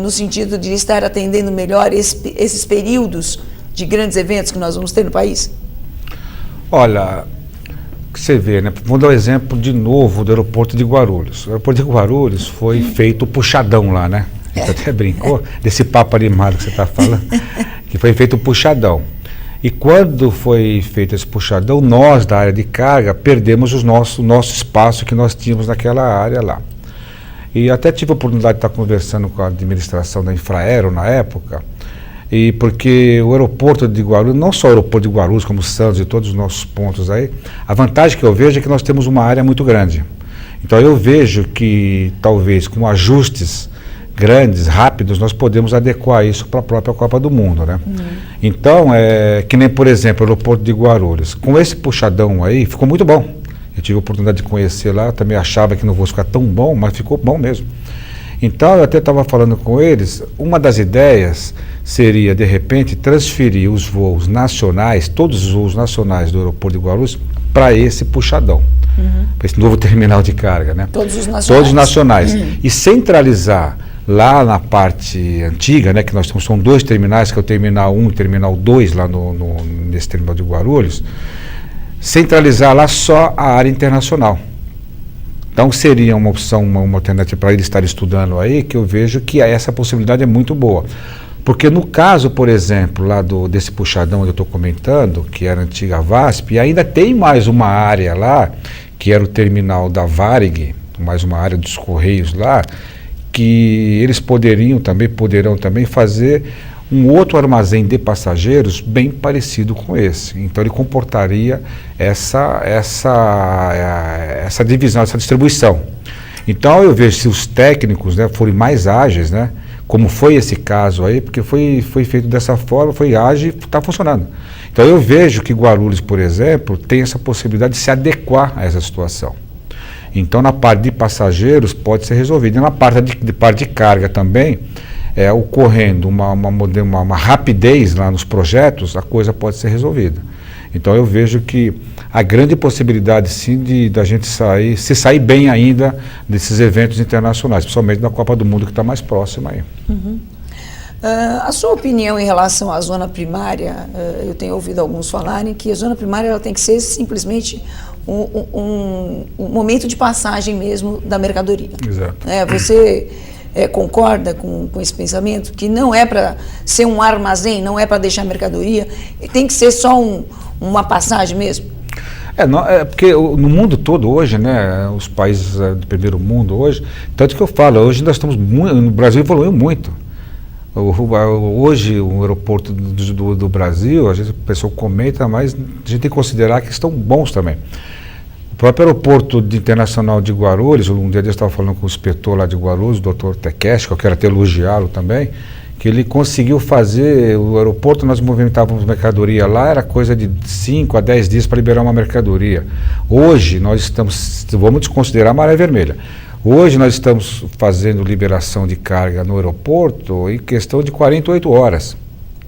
no sentido de estar atendendo melhor esses períodos de grandes eventos que nós vamos ter no país? Olha, que você vê, né? Vou dar um exemplo de novo do aeroporto de Guarulhos. O aeroporto de Guarulhos foi feito puxadão lá, né? A gente até brincou desse papo animado que você está falando, que foi feito puxadão. E quando foi feito esse puxadão, nós da área de carga perdemos o nosso espaço que nós tínhamos naquela área lá. E até tive a oportunidade de estar conversando com a administração da Infraero na época, e porque o aeroporto de Guarulhos, não só o aeroporto de Guarulhos, como Santos e todos os nossos pontos aí, a vantagem que eu vejo é que nós temos uma área muito grande. Então eu vejo que talvez com ajustes grandes, rápidos, nós podemos adequar isso para a própria Copa do Mundo, né? Então, que nem, por exemplo, o aeroporto de Guarulhos, com esse puxadão aí, ficou muito bom. Eu tive a oportunidade de conhecer lá, também achava que não fosse ficar tão bom, mas ficou bom mesmo. Então, eu até estava falando com eles, uma das ideias seria, de repente, transferir os voos nacionais, todos os voos nacionais do aeroporto de Guarulhos, para esse puxadão, para esse novo terminal de carga, né? Todos os nacionais. Todos os nacionais. E centralizar lá na parte antiga, né, que nós temos, são 2 terminais, que é o Terminal 1 e o Terminal 2, lá nesse terminal de Guarulhos, centralizar lá só a área internacional. Então seria uma opção, uma alternativa para ele estar estudando aí, que eu vejo que essa possibilidade é muito boa. Porque no caso, por exemplo, lá desse puxadão onde eu estou comentando, que era a antiga VASP, ainda tem mais uma área lá, que era o terminal da Varig, mais uma área dos Correios lá, que eles poderão também fazer um outro armazém de passageiros bem parecido com esse. Então ele comportaria essa divisão, essa distribuição. Então eu vejo, se os técnicos, né, forem mais ágeis, né, como foi esse caso aí, porque foi feito dessa forma, foi ágil e está funcionando. Então eu vejo que Guarulhos, por exemplo, tem essa possibilidade de se adequar a essa situação. Então, na parte de passageiros pode ser resolvido. E na parte de carga também, ocorrendo uma rapidez lá nos projetos, a coisa pode ser resolvida. Então, eu vejo que a grande possibilidade, sim, da gente se sair bem ainda desses eventos internacionais, principalmente da Copa do Mundo, que está mais próxima aí. A sua opinião em relação à zona primária, eu tenho ouvido alguns falarem que a zona primária ela tem que ser simplesmente um momento de passagem mesmo da mercadoria. Exato. Você concorda com esse pensamento? Que não é para ser um armazém, não é para deixar mercadoria, tem que ser só uma passagem mesmo? Porque no mundo todo hoje, né, os países do primeiro mundo hoje, tanto que eu falo, hoje nós estamos no Brasil evoluiu muito. Hoje o aeroporto do Brasil, às vezes o pessoal comenta, mas a gente tem que considerar que estão bons também. O próprio aeroporto internacional de Guarulhos, um dia eu estava falando com o inspetor lá de Guarulhos, o doutor Tekesh, que eu quero até elogiá-lo também, que ele conseguiu fazer o aeroporto, nós movimentávamos mercadoria lá, era coisa de 5 a 10 dias para liberar uma mercadoria. Hoje nós vamos desconsiderar a maré vermelha. Hoje nós estamos fazendo liberação de carga no aeroporto em questão de 48 horas,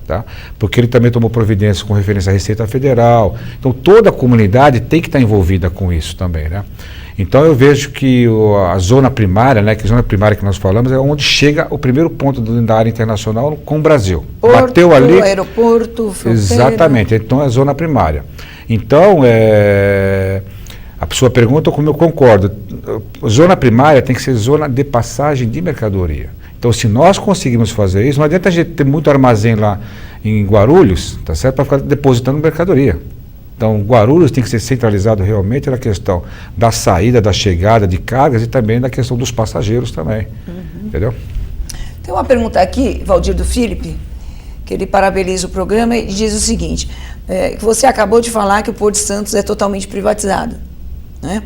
tá? Porque ele também tomou providência com referência à Receita Federal. Então toda a comunidade tem que estar envolvida com isso também, né? Então eu vejo que a zona primária, né, que a zona primária que nós falamos é onde chega o primeiro ponto da área internacional com o Brasil. Porto, bateu ali, aeroporto, fronteira. Exatamente, então é a zona primária. Então a sua pergunta, como eu concordo, zona primária tem que ser zona de passagem de mercadoria. Então, se nós conseguirmos fazer isso, não adianta a gente ter muito armazém lá em Guarulhos, tá certo, para ficar depositando mercadoria. Então, Guarulhos tem que ser centralizado realmente na questão da saída, da chegada de cargas e também na questão dos passageiros também. Entendeu? Tem uma pergunta aqui, Valdir do Filipe, que ele parabeniza o programa e diz o seguinte, que você acabou de falar que o Porto de Santos é totalmente privatizado, né?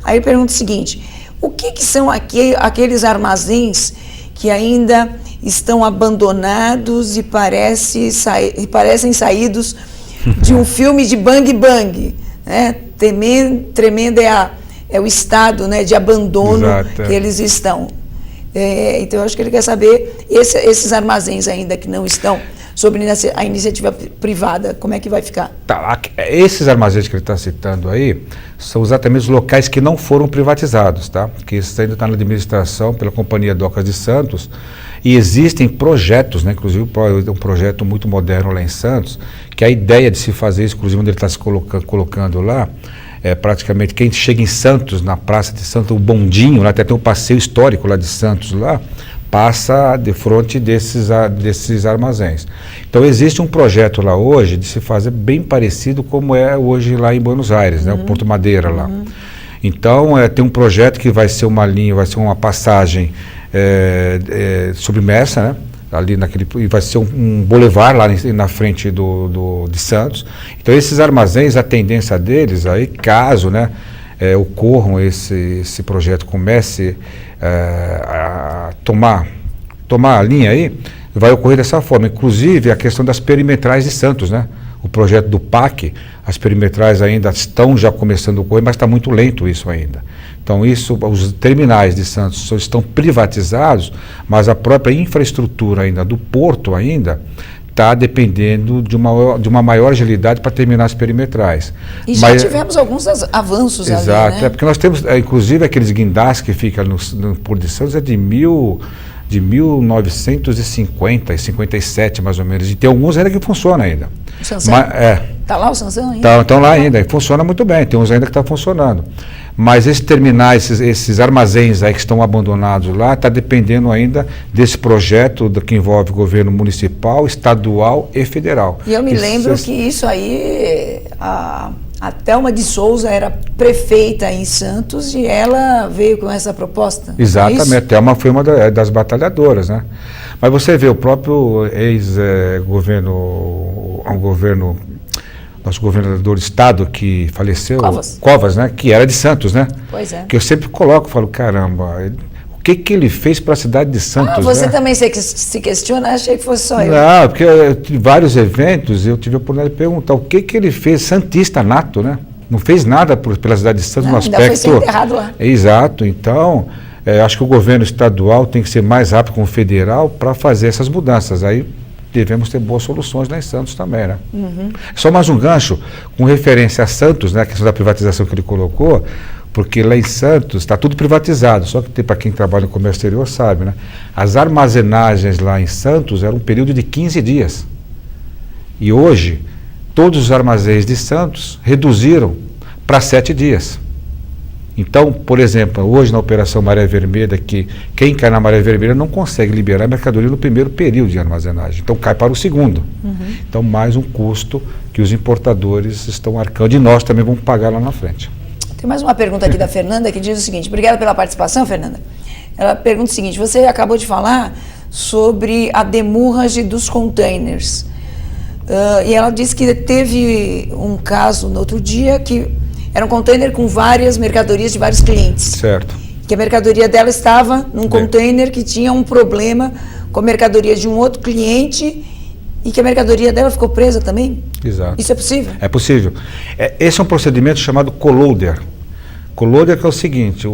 Aí ele pergunta o seguinte, o que são aqueles armazéns que ainda estão abandonados e parecem saídos de um filme de Bang Bang, né? Tremendo é o estado, né, de abandono. Exato, que eles estão. Então, eu acho que ele quer saber, esses armazéns ainda que não estão sob a iniciativa privada, como é que vai ficar? Tá, esses armazéns que ele está citando aí são exatamente os locais que não foram privatizados, tá? Que isso ainda está na administração pela Companhia Docas de Santos, e existem projetos, né? Inclusive um projeto muito moderno lá em Santos, que a ideia de se fazer isso, inclusive onde ele está se colocando lá, praticamente quem chega em Santos, na Praça de Santos, o bondinho, lá até tem um passeio histórico lá de Santos, lá, passa de frente desses armazéns. Então existe um projeto lá hoje de se fazer bem parecido como é hoje lá em Buenos Aires, né, o Porto Madeira lá. Então tem um projeto que vai ser uma linha, vai ser uma passagem submersa, né? Ali e vai ser um boulevard lá na frente de Santos. Então esses armazéns, a tendência deles aí, caso, né, ocorram esse projeto comece a tomar a linha aí, vai ocorrer dessa forma. Inclusive a questão das perimetrais de Santos, né? O projeto do PAC, as perimetrais ainda estão já começando a ocorrer, mas está muito lento isso ainda. Então os terminais de Santos estão privatizados, mas a própria infraestrutura ainda do porto ainda está dependendo de uma maior agilidade para terminar as perimetrais. E já tivemos alguns avanços ali, né? Exato, porque nós temos, inclusive aqueles guindastes que ficam no Porto de Santos de 1950 e 57 mais ou menos, e tem alguns ainda que funcionam ainda. O Sansão? Está lá o Sansão ainda? Estão lá ainda, e funciona muito bem, tem uns ainda que estão funcionando. Mas esses terminais, esses armazéns aí que estão abandonados lá, está dependendo ainda desse projeto que envolve governo municipal, estadual e federal. E eu me lembro que isso aí, a Thelma de Souza era prefeita em Santos e ela veio com essa proposta. Exatamente, a Thelma foi uma das batalhadoras, né? Mas você vê, o próprio nosso governador do estado que faleceu, Covas, né? Que era de Santos, né? Pois é. Que eu sempre falo, caramba, o que ele fez para a cidade de Santos? Você, né? Também se questiona? Achei que fosse só eu. Não, porque vários eventos eu tive a oportunidade de perguntar o que ele fez, santista nato, né? Não fez nada pela cidade de Santos no aspecto... Ainda foi ser enterrado lá. Exato, então acho que o governo estadual tem que ser mais rápido com o federal para fazer essas mudanças. Aí devemos ter boas soluções lá em Santos também, né? Só mais um gancho com referência a Santos, né, a questão da privatização que ele colocou, porque lá em Santos está tudo privatizado, só que para quem trabalha no comércio exterior sabe, né? As armazenagens lá em Santos eram um período de 15 dias. E hoje, todos os armazéns de Santos reduziram para 7 dias. Então, por exemplo, hoje na Operação Maré Vermelha, que quem cai na Maré Vermelha não consegue liberar a mercadoria no primeiro período de armazenagem, então cai para o segundo. Então, mais um custo que os importadores estão arcando e nós também vamos pagar lá na frente. Tem mais uma pergunta aqui da Fernanda que diz o seguinte, obrigada pela participação, Fernanda. Ela pergunta o seguinte, você acabou de falar sobre a demurragem dos containers. E ela disse que teve um caso no outro dia que era um container com várias mercadorias de vários clientes. Certo. Que a mercadoria dela estava num container que tinha um problema com a mercadoria de um outro cliente e que a mercadoria dela ficou presa também? Exato. Isso é possível? É possível. Esse é um procedimento chamado co-loader. Co-loader que é o seguinte,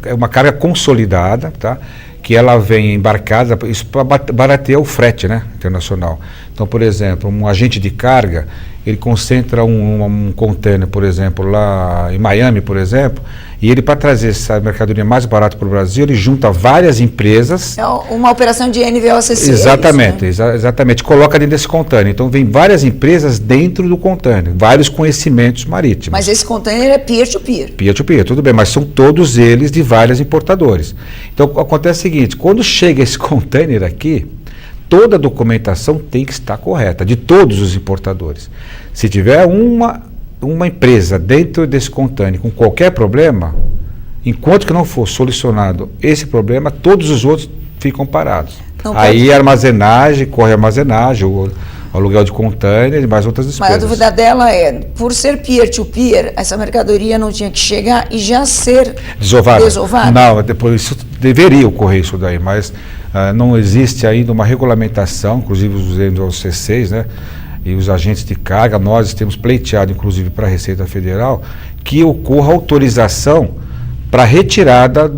é uma carga consolidada, tá? Que ela vem embarcada, isso para baratear o frete, né, internacional. Então, por exemplo, um agente de carga, ele concentra um container, por exemplo, lá em Miami, por exemplo, e ele, para trazer essa mercadoria mais barata para o Brasil, ele junta várias empresas. É uma operação de NVOCC. Exatamente, isso, né? Exatamente, coloca dentro desse container. Então, vem várias empresas dentro do container, vários conhecimentos marítimos. Mas esse container é peer-to-peer. Peer-to-peer, tudo bem, mas são todos eles de vários importadores. Então, acontece o seguinte, quando chega esse container aqui, toda a documentação tem que estar correta, de todos os importadores. Se tiver uma empresa dentro desse container com qualquer problema, enquanto que não for solucionado esse problema, todos os outros ficam parados. Aí armazenagem, corre armazenagem, o aluguel de container e mais outras despesas. Mas a dúvida dela é, por ser peer-to-peer, essa mercadoria não tinha que chegar e já ser desovada? Não, depois isso deveria ocorrer isso daí, mas não existe ainda uma regulamentação, inclusive os C6, né? E os agentes de carga, nós temos pleiteado, inclusive, para a Receita Federal, que ocorra autorização para retirada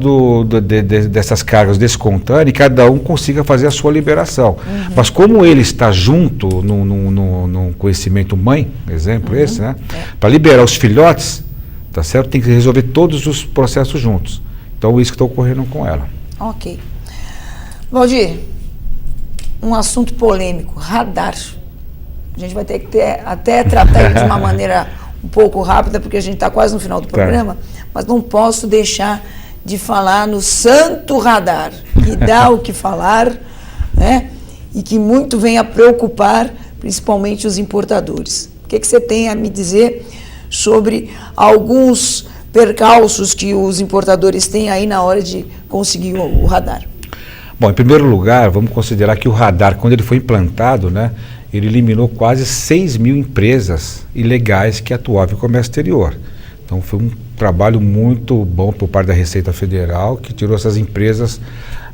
dessas cargas desse container e cada um consiga fazer a sua liberação. Mas como ele está junto no conhecimento mãe, exemplo esse, né? Para liberar os filhotes, tá certo? Tem que resolver todos os processos juntos. Então, isso que está ocorrendo com ela. Ok. Valdir, um assunto polêmico, radar. A gente vai ter que até tratar ele de uma maneira um pouco rápida, porque a gente está quase no final do programa, mas não posso deixar de falar no santo radar, que dá o que falar, né? E que muito vem a preocupar, principalmente os importadores. O que você tem a me dizer sobre alguns percalços que os importadores têm aí na hora de conseguir o radar? Bom, em primeiro lugar, vamos considerar que o radar, quando ele foi implantado, né, ele eliminou quase 6 mil empresas ilegais que atuavam em comércio exterior. Então foi um trabalho muito bom por parte da Receita Federal, que tirou essas empresas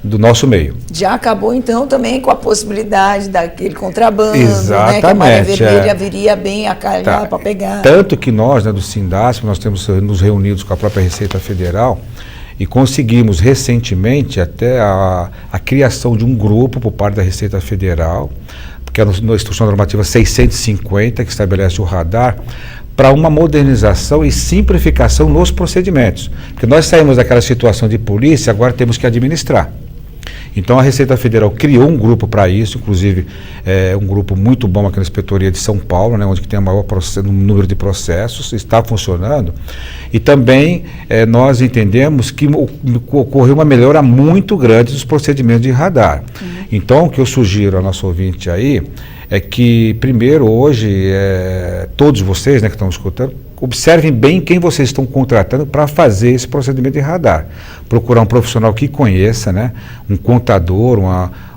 do nosso meio. Já acabou então também com a possibilidade daquele contrabando, exatamente, né, que a Marinha Vermelha viria bem a calhar para pegar. Tanto que nós, né, do Sindasp, nós temos nos reunidos com a própria Receita Federal e conseguimos recentemente até a criação de um grupo por parte da Receita Federal, que é a Instrução Normativa 650, que estabelece o radar, para uma modernização e simplificação nos procedimentos. Porque nós saímos daquela situação de polícia, agora temos que administrar. Então a Receita Federal criou um grupo para isso, inclusive um grupo muito bom aqui na Inspetoria de São Paulo, né, onde tem o maior número de processos, está funcionando. E também nós entendemos que ocorreu uma melhora muito grande dos procedimentos de radar. Então o que eu sugiro ao nosso ouvinte aí é que, primeiro, hoje, todos vocês, né, que estão escutando, observem bem quem vocês estão contratando para fazer esse procedimento de radar. Procurar um profissional que conheça, né, um contador,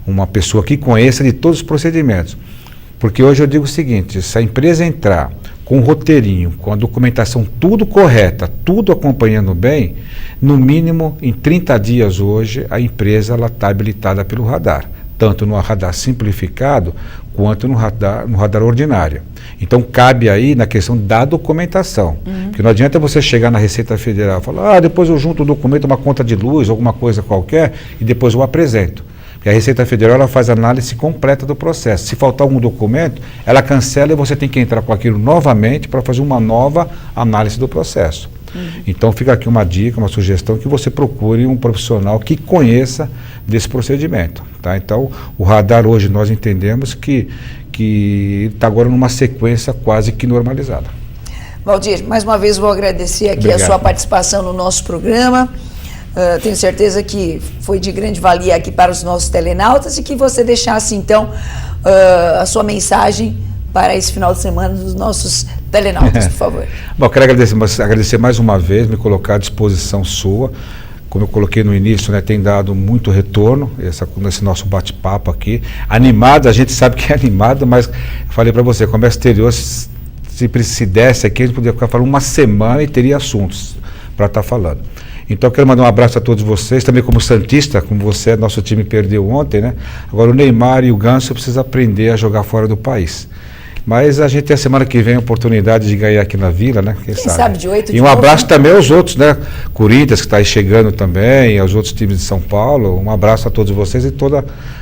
uma pessoa que conheça de todos os procedimentos. Porque hoje eu digo o seguinte, se a empresa entrar com um roteirinho, com a documentação tudo correta, tudo acompanhando bem, no mínimo em 30 dias hoje a empresa está habilitada pelo radar, tanto no radar simplificado quanto no radar ordinário. Então cabe aí na questão da documentação, porque não adianta você chegar na Receita Federal e falar, depois eu junto o documento, uma conta de luz, alguma coisa qualquer, e depois eu apresento. Porque a Receita Federal ela faz análise completa do processo. Se faltar algum documento, ela cancela e você tem que entrar com aquilo novamente para fazer uma nova análise do processo. Então fica aqui uma dica, uma sugestão, que você procure um profissional que conheça desse procedimento. Tá? Então o radar hoje nós entendemos que está agora numa sequência quase que normalizada. Valdir, mais uma vez vou agradecer aqui Obrigado. a sua participação no nosso programa. Tenho certeza que foi de grande valia aqui para os nossos telenautas e que você deixasse então a sua mensagem para esse final de semana dos nossos telenautas, por favor. Bom, quero agradecer mais uma vez, me colocar à disposição sua. Como eu coloquei no início, né, tem dado muito retorno nesse nosso bate-papo aqui. Animado, a gente sabe que é animado, mas falei para você, comércio exterior, se desse aqui, a gente poderia ficar falando uma semana e teria assuntos para estar falando. Então, eu quero mandar um abraço a todos vocês, também como santista, como você, nosso time perdeu ontem, né? Agora o Neymar e o Ganso precisam aprender a jogar fora do país. Mas a gente tem a semana que vem a oportunidade de ganhar aqui na Vila, né? Quem sabe de 8 de E um novo, abraço também aos outros, né? Corinthians, que está aí chegando também, aos outros times de São Paulo. Um abraço a todos vocês e toda